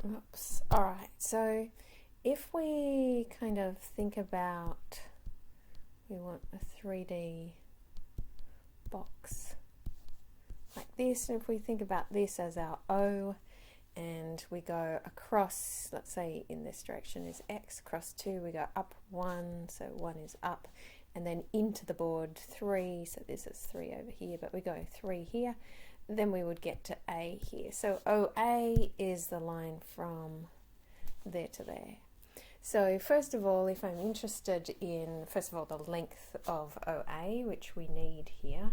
Oops. All right, so if we kind of think about, we want a 3D box like this, and if we think about this as our O, and we go across, let's say in this direction is X, across 2, we go up 1, so 1 is up, and then into the board 3, so this is 3 over here, but we go 3 here, then we would get to A here. So OA is the line from there to there. So first of all, if I'm interested in, first of all, the length of OA, which we need here,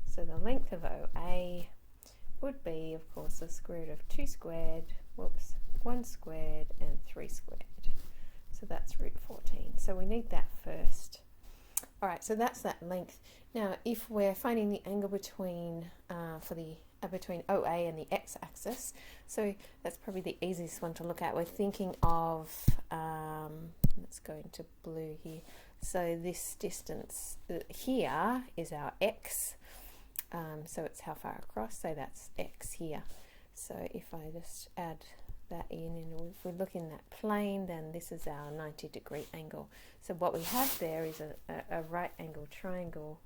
so the length of OA would be, of course, the square root of 2 squared, 1 squared, and 3 squared. So that's root 14. So we need that first. All right, so that's that length. Now, if we're finding the angle between between OA and the x-axis, so that's probably the easiest one to look at. We're thinking of, let's go into blue here. So this distance here is our x. So it's how far across, so that's x here. So if I just add that in, and if we look in that plane, then this is our 90-degree angle. So what we have there is a right angle triangle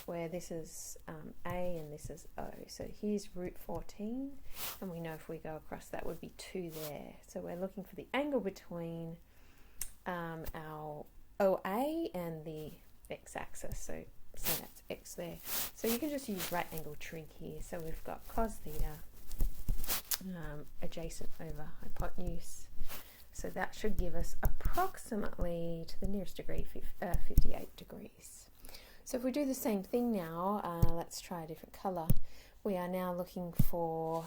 where this is A and this is O. So here's root 14, and we know if we go across that would be 2 there. So we're looking for the angle between our OA and the x-axis. So that's x there. So you can just use right angle trig here. So we've got cos theta adjacent over hypotenuse. So that should give us approximately, to the nearest degree, 58 degrees. So if we do the same thing now, let's try a different colour. We are now looking for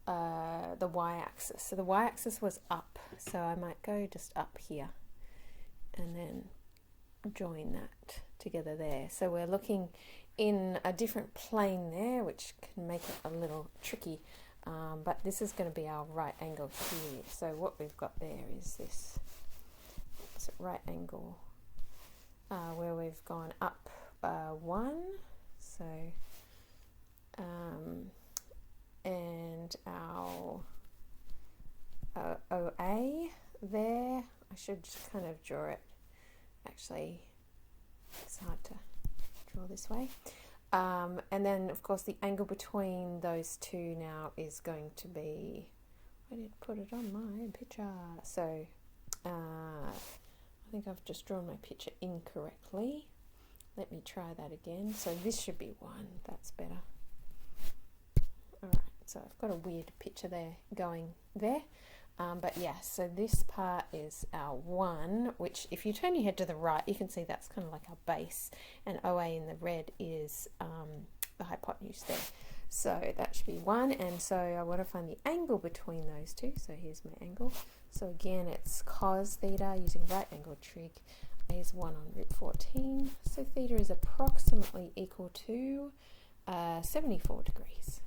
the y-axis. So the y-axis was up. So I might go just up here and then join that together there. So we're looking in a different plane there, which can make it a little tricky, but this is going to be our right angle here. So what we've got there is this right angle where we've gone up 1, so and our OA there, I should just kind of draw it. Actually, it's hard to draw this way. And then, of course, the angle between those two now is going to be, I did put it on my picture. So I think I've just drawn my picture incorrectly. Let me try that again. So this should be 1. That's better. All right, so I've got a weird picture there going there. But yeah, so this part is our 1, which if you turn your head to the right, you can see that's kind of like our base, and OA in the red is the hypotenuse there. So that should be 1, and so I want to find the angle between those two. So here's my angle. So again, it's cos theta using right angle trig. A is 1 on root 14. So theta is approximately equal to 74 degrees.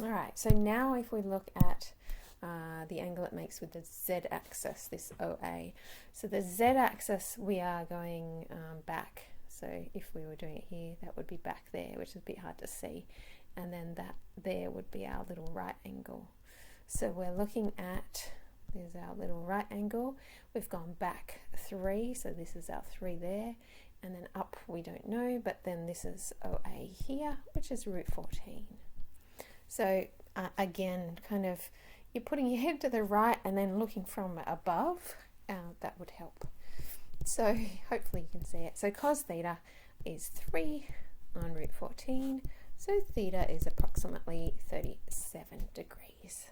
All right, so now if we look at the angle it makes with the z-axis, this OA. So the z-axis, we are going back. So if we were doing it here, that would be back there, which is a bit hard to see. And then that there would be our little right angle. So we're looking at, there's our little right angle. We've gone back 3, so this is our 3 there. And then up, we don't know, but then this is OA here, which is root 14. So again, kind of, you're putting your head to the right and then looking from above. That would help. So hopefully you can see it. So cos theta is 3 on root 14. So theta is approximately 37 degrees.